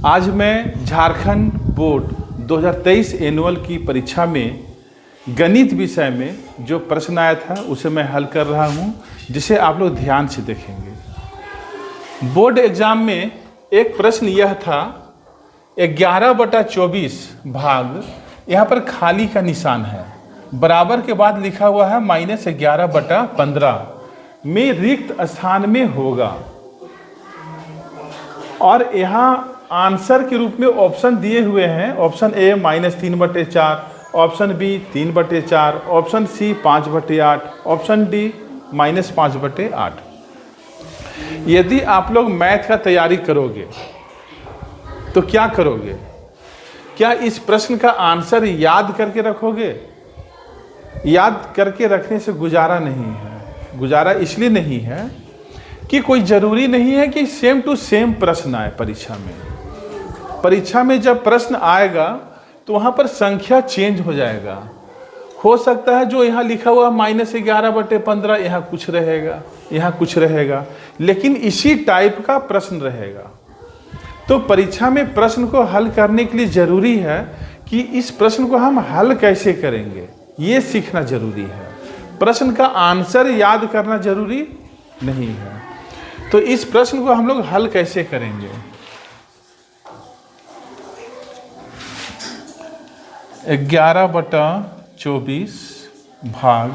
आज मैं Jharkhand board 2023 annual की परीक्षा में गणित विषय में जो प्रश्न आया था उसे मैं हल कर रहा हूं, जिसे आप लोग ध्यान से देखेंगे। बोर्ड एग्जाम में एक प्रश्न यह था 11/24 भाग, यहाँ पर खाली का निशान है, बराबर के बाद लिखा हुआ है -11/15 में रिक्त स्थान में होगा। और यहाँ आंसर के रूप में ऑप्शन दिए हुए हैं। Option A -3/4, option B 3/4, option C 5/8, option D -5/8। यदि आप लोग मैथ का तैयारी करोगे तो क्या करोगे? क्या इस प्रश्न का आंसर याद करके रखोगे? याद करके रखने से गुजारा नहीं है। गुजारा इसलिए नहीं है कि कोई ज़रूरी नहीं है कि सेम टू सेम प्रश्न आए परीक्षा में। परीक्षा में जब प्रश्न आएगा तो वहाँ पर संख्या चेंज हो जाएगा। हो सकता है जो यहाँ लिखा हुआ -11/15 यहाँ कुछ रहेगा, यहाँ कुछ रहेगा, लेकिन इसी टाइप का प्रश्न रहेगा। तो परीक्षा में प्रश्न को हल करने के लिए ज़रूरी है कि इस प्रश्न को हम हल कैसे करेंगे, ये सीखना जरूरी है। प्रश्न का आंसर याद करना जरूरी नहीं है। तो इस प्रश्न को हम लोग हल कैसे करेंगे? 11/24 भाग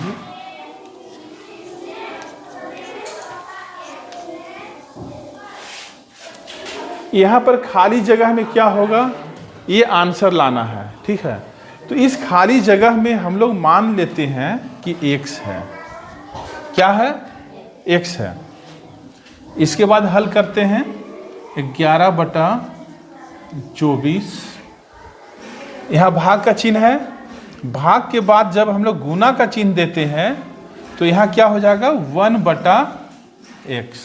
यहाँ पर खाली जगह में क्या होगा, ये आंसर लाना है, ठीक है। तो इस खाली जगह में हम लोग मान लेते हैं कि x है। क्या है? x है। इसके बाद हल करते हैं 11/24, यहाँ भाग का चिन्ह है। भाग के बाद जब हम लोग गुना का चिन्ह देते हैं तो यहाँ क्या हो जाएगा 1/x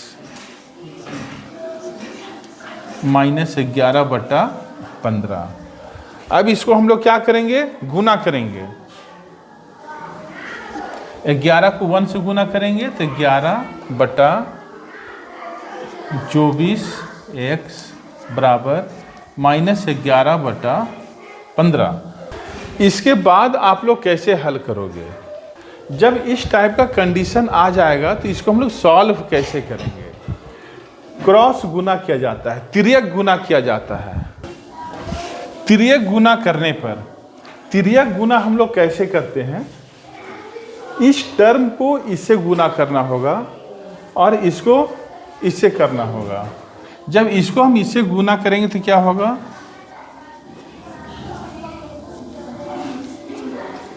-11/15। अब इसको हम लोग क्या करेंगे? गुना करेंगे। 11 को 1 से गुना करेंगे तो 11/24x बराबर -11/15। इसके बाद आप लोग कैसे हल करोगे? जब इस टाइप का कंडीशन आ जाएगा तो इसको हम लोग सॉल्व कैसे करेंगे? क्रॉस गुना किया जाता है, तिर्यक गुना किया जाता है। तिर्यक गुना करने पर, तिर्यक गुना हम लोग कैसे करते हैं? इस टर्म को इससे गुना करना होगा और इसको इससे करना होगा। जब इसको हम इससे गुना करेंगे तो क्या होगा?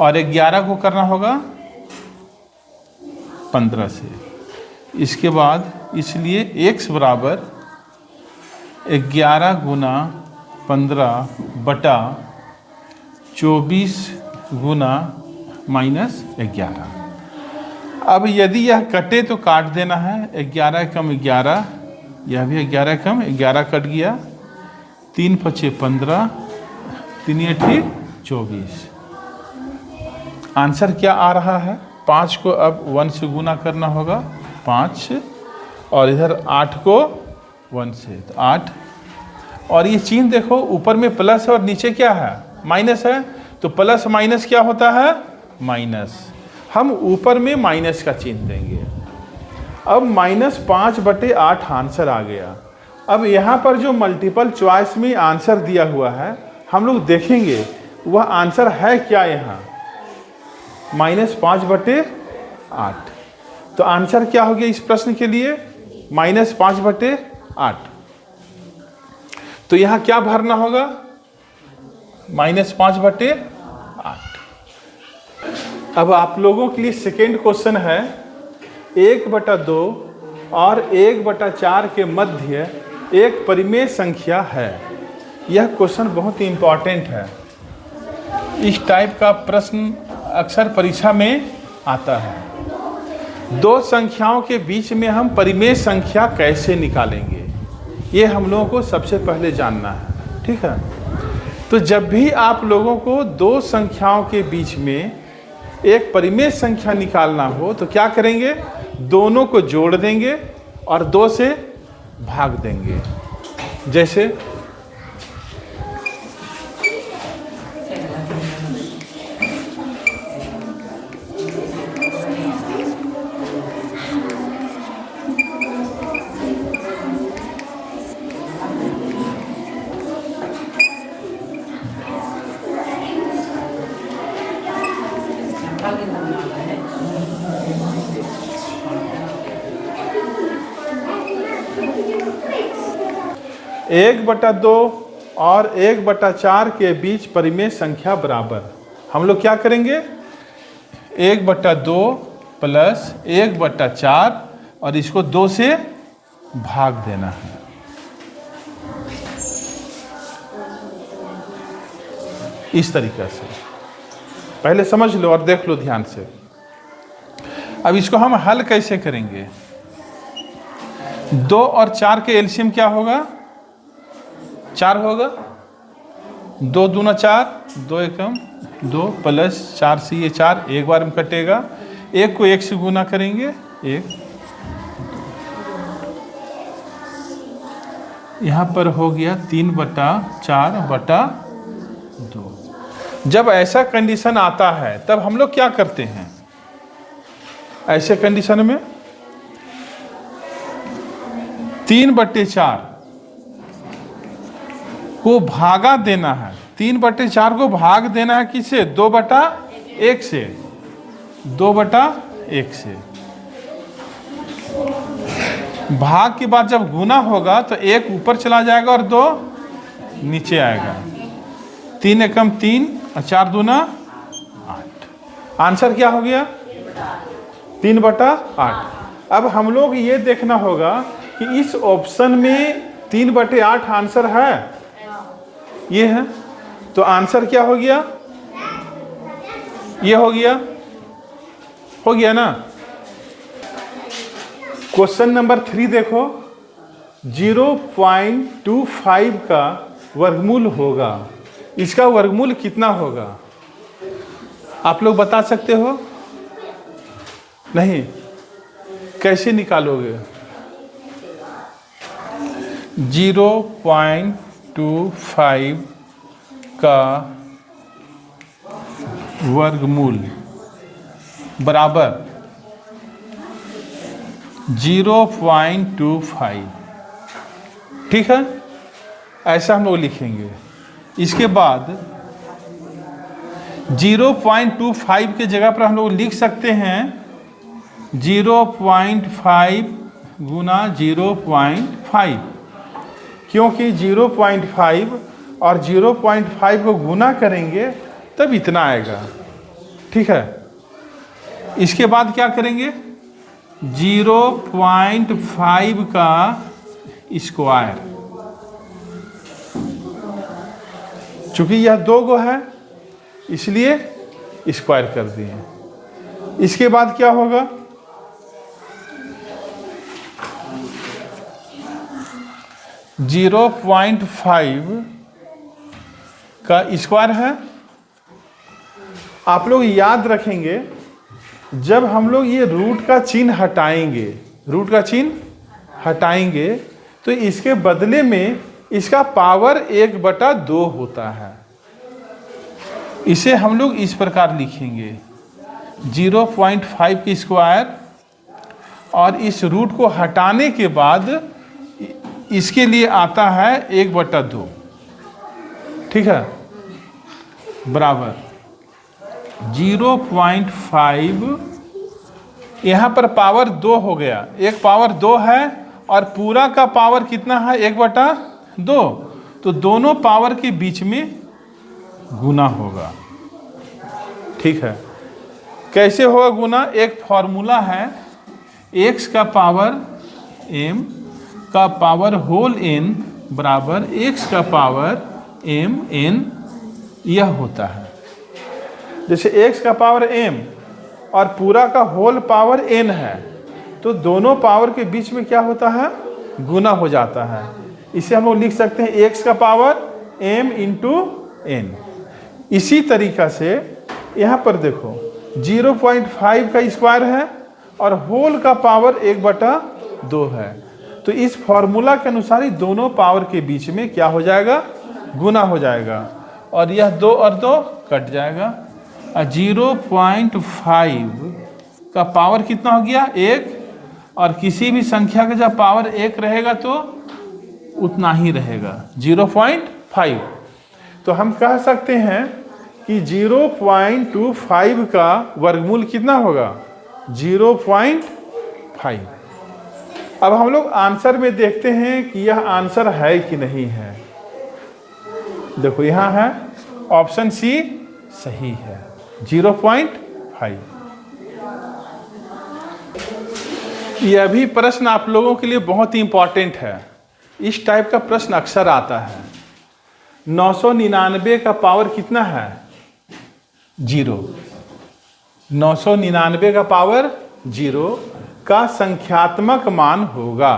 और 11 को करना होगा 15 से। इसके बाद इसलिए x बराबर 11 गुना 15/24 गुना -11। अब यदि यह कटे तो काट देना है। 11 कम 11, यह भी 11 कम 11 कट गया। 3 × 5 = 15, 3 × 8 = 24। आंसर क्या आ रहा है? 5 को अब 1 से गुना करना होगा 5, और इधर 8 को 1 से तो 8। और ये चिन्ह देखो, ऊपर में प्लस है और नीचे क्या है? माइनस है। तो प्लस माइनस क्या होता है? माइनस। हम ऊपर में माइनस का चिन्ह देंगे। अब -5/8 आंसर आ गया। अब यहाँ पर जो मल्टीपल चॉइस में आंसर दिया हुआ है, हम लोग देखेंगे वह आंसर है क्या। यहाँ -5/8। तो आंसर क्या हो गया इस प्रश्न के लिए? -5/8। तो यहाँ क्या भरना होगा? -5/8। अब आप लोगों के लिए सेकेंड क्वेश्चन है 1/2 और 1/4 के मध्य एक परिमेय संख्या है। यह क्वेश्चन बहुत ही इंपॉर्टेंट है। इस टाइप का प्रश्न अक्सर परीक्षा में आता है। दो संख्याओं के बीच में हम परिमेय संख्या कैसे निकालेंगे, ये हम लोगों को सबसे पहले जानना है, ठीक है। तो जब भी आप लोगों को दो संख्याओं के बीच में एक परिमेय संख्या निकालना हो तो क्या करेंगे? दोनों को जोड़ देंगे और 2 से भाग देंगे। जैसे 1/2 और 1/4 के बीच परिमेय संख्या बराबर। हम लोग क्या करेंगे, 1/2 प्लस 1/4 और इसको 2 से भाग देना है। इस तरीके से पहले समझ लो और देख लो ध्यान से। अब इसको हम हल कैसे करेंगे। 2 और 4 के एलसीएम क्या होगा, 4 होगा। 2 दूना 4, 2 एकम 2 प्लस 4 से ये 4 एक बार में कटेगा। 1 को 1 से गुना करेंगे, 1 यहाँ पर हो गया 3/4/2। जब ऐसा कंडीशन आता है तब हम लोग क्या करते हैं, ऐसे कंडीशन में 3/4 को भागा देना है। 3/4 को भाग देना है किससे, 2/1 से, 2/1 से। भाग के बाद जब गुना होगा तो 1 ऊपर चला जाएगा और 2 नीचे आएगा। 3 एकम 3 और 4 दूना 8। आंसर क्या हो गया, 3/8। अब हम लोग ये देखना होगा कि इस ऑप्शन में 3/8 आंसर है, ये है। तो आंसर क्या हो गया, ये हो गया ना। क्वेश्चन नंबर 3 देखो, 0.25 का वर्गमूल होगा। इसका वर्गमूल कितना होगा, आप लोग बता सकते हो? नहीं, कैसे निकालोगे? 0.25 का वर्गमूल बराबर 0.25, ठीक है, ऐसा हम लोग लिखेंगे। इसके बाद 0.25 के जगह पर हम लोग लिख सकते हैं 0.5 गुना 0.5, क्योंकि 0.5 और 0.5 को गुना करेंगे तब इतना आएगा, ठीक है। इसके बाद क्या करेंगे, 0.5 का स्क्वायर, चूंकि यह 2 गो है इसलिए स्क्वायर कर दिए। इसके बाद क्या होगा, 0.5 का स्क्वायर है। आप लोग याद रखेंगे, जब हम लोग ये रूट का चिन्ह हटाएंगे, तो इसके बदले में इसका पावर 1/2 होता है। इसे हम लोग इस प्रकार लिखेंगे, 0.5 की स्क्वायर और इस रूट को हटाने के बाद इसके लिए आता है 1/2, ठीक है, बराबर 0.5। यहाँ पर पावर 2 हो गया, एक पावर 2 है और पूरा का पावर कितना है, 1/2। तो दोनों पावर के बीच में गुना होगा, ठीक है। कैसे होगा गुना, एक फॉर्मूला है, x का पावर m का पावर होल n बराबर x का पावर m n, यह होता है। जैसे x का पावर m और पूरा का होल पावर n है, तो दोनों पावर के बीच में क्या होता है, गुना हो जाता है। इसे हम लोग लिख सकते हैं x का पावर m इंटू n। इसी तरीका से यहाँ पर देखो 0.5 का स्क्वायर है और होल का पावर 1/2 है। तो इस फॉर्मूला के अनुसार ही दोनों पावर के बीच में क्या हो जाएगा, गुना हो जाएगा और यह 2 और 2 कट जाएगा। 0.5 का पावर कितना हो गया, 1, और किसी भी संख्या का जब पावर 1 रहेगा तो उतना ही रहेगा, 0.5। तो हम कह सकते हैं कि 0.25 का वर्गमूल कितना होगा, 0.5। अब हम लोग आंसर में देखते हैं कि यह आंसर है कि नहीं है। देखो यहाँ है ऑप्शन सी सही है 0.5। यह भी प्रश्न आप लोगों के लिए बहुत ही इंपॉर्टेंट है। इस टाइप का प्रश्न अक्सर आता है। 999 का पावर कितना है? 0। 999 का पावर 0 का संख्यात्मक मान होगा,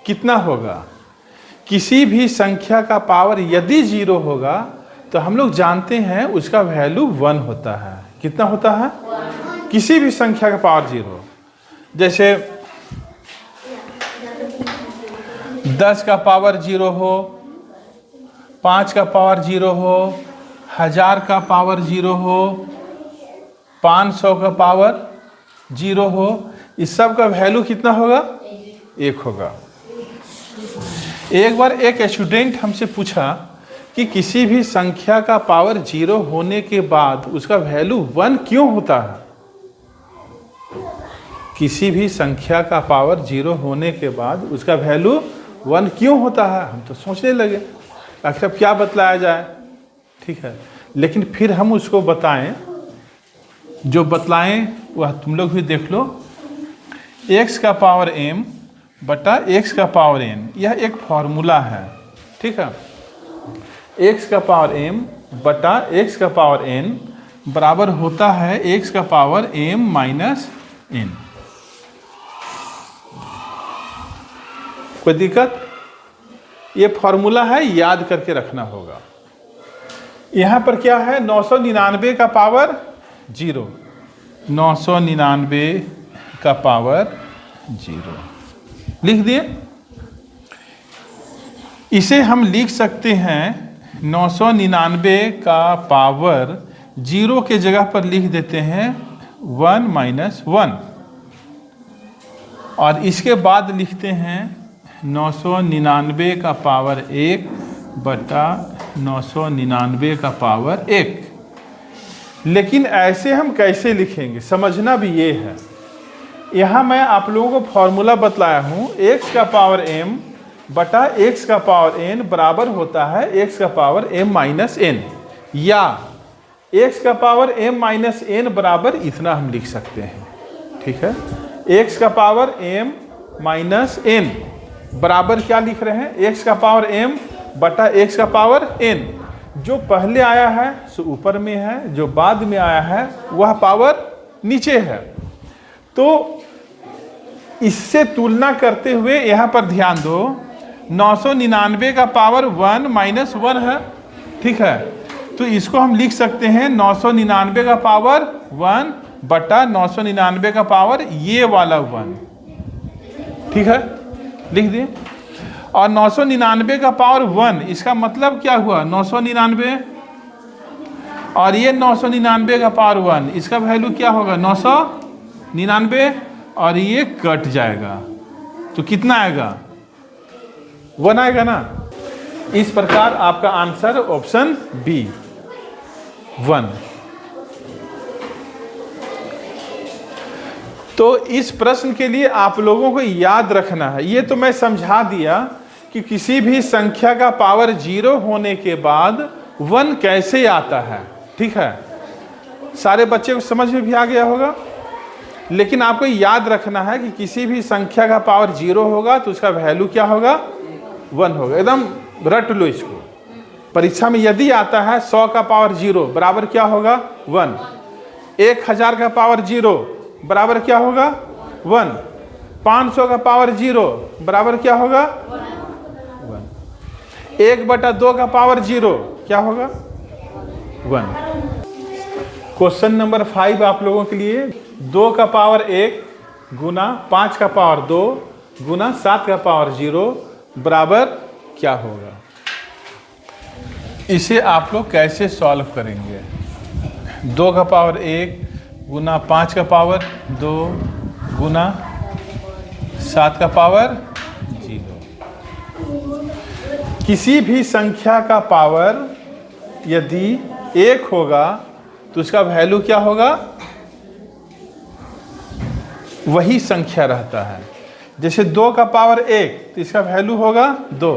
कितना होगा? किसी भी संख्या का पावर यदि 0 होगा तो हम लोग जानते हैं उसका वैल्यू 1 होता है। कितना होता है? किसी भी संख्या का पावर 0। जैसे 10 का पावर 0 हो, 5 का पावर 0 हो, 1000 का पावर 0 हो, 500 का पावर 0 हो, इस सब का वैल्यू कितना होगा? 1 होगा। एक बार एक स्टूडेंट हमसे पूछा कि किसी भी संख्या का पावर 0 होने के बाद उसका वैल्यू 1 क्यों होता है? किसी भी संख्या का पावर 0 होने के बाद उसका वैल्यू 1 क्यों होता है? हम तो सोचने लगे आखिर अब क्या बतलाया जाए। ठीक है, लेकिन फिर हम उसको बताएं, जो बतलाएं वह तुम लोग भी देख लो। x का पावर m बटा x का पावर n, यह एक फॉर्मूला है। ठीक है, x का पावर m बटा x का पावर n बराबर होता है x का पावर m माइनस n। कोई दिक्कत? ये फॉर्मूला है, याद करके रखना होगा। यहाँ पर क्या है? 999 का पावर 0, 999 का पावर 0 लिख दिए। इसे हम लिख सकते हैं 999 का पावर 0 के जगह पर लिख देते हैं 1 माइनस 1, और इसके बाद लिखते हैं 999 का पावर 1 बटा 999 का पावर 1। लेकिन ऐसे हम कैसे लिखेंगे, समझना भी ये है। यहाँ मैं आप लोगों को फॉर्मूला बतलाया हूँ, x का पावर m बटा x का पावर n बराबर होता है x का पावर m माइनस n, या x का पावर m माइनस n बराबर इतना हम लिख सकते हैं। ठीक है, x का पावर m माइनस n बराबर क्या लिख रहे हैं? x का पावर m बटा x का पावर n। जो पहले आया है सो ऊपर में है, जो बाद में आया है वह पावर नीचे है। तो इससे तुलना करते हुए यहाँ पर ध्यान दो, 999 का पावर 1 माइनस 1 है। ठीक है, तो इसको हम लिख सकते हैं 999 का पावर 1 बटा 999 का पावर ये वाला 1। ठीक है, लिख दिए। और 999 का पावर 1, इसका मतलब क्या हुआ? 999 और ये 999 का पावर 1, इसका वैल्यू क्या होगा? 999, और ये कट जाएगा तो कितना आएगा? 1 आएगा ना। इस प्रकार आपका आंसर ऑप्शन बी 1। तो इस प्रश्न के लिए आप लोगों को याद रखना है, ये तो मैं समझा दिया कि किसी भी संख्या का पावर 0 होने के बाद 1 कैसे आता है। ठीक है, सारे बच्चे को समझ में भी आ गया होगा। लेकिन आपको याद रखना है कि किसी भी संख्या का पावर 0 होगा तो उसका वैल्यू क्या होगा? 1 होगा। एकदम रट लो इसको। परीक्षा में यदि आता है 100 का पावर 0 बराबर क्या होगा? 1। 1000 का पावर 0 बराबर क्या होगा? 1। 500 का पावर 0 बराबर क्या होगा? 1। 1/2 का पावर 0 क्या होगा? 1। क्वेश्चन नंबर 5 आप लोगों के लिए, 2 का पावर 1 गुना 5 का पावर 2 गुना 7 का पावर 0 बराबर क्या होगा? इसे आप लोग कैसे सॉल्व करेंगे? 2 का पावर 1 गुना 5 का पावर 2 गुना 7 का पावर 0। किसी भी संख्या का पावर यदि 1 होगा तो उसका वैल्यू क्या होगा? वही संख्या रहता है। जैसे 2 का पावर 1 तो इसका वैल्यू होगा 2,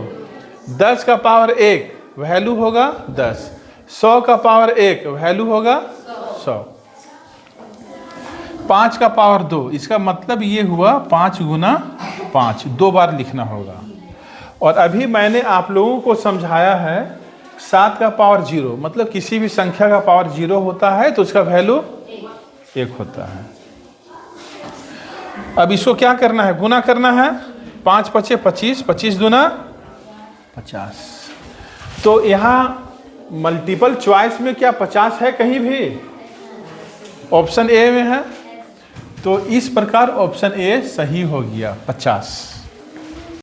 10 का पावर 1 वैल्यू होगा 10, 100 का पावर 1 वैल्यू होगा 100, 5 का पावर 2, इसका मतलब ये हुआ 5 गुना 5, 2 बार लिखना होगा। और अभी मैंने आप लोगों को समझाया है 7 का पावर 0, मतलब किसी भी संख्या का पावर 0 होता है तो उसका वैल्यू 1 होता है। अब इसको क्या करना है, गुना करना है, 5 पचे 25, 25 दूना 50। तो यहाँ मल्टीपल चॉइस में क्या 50 है कहीं भी? ऑप्शन ए में है, तो इस प्रकार ऑप्शन ए सही हो गया 50।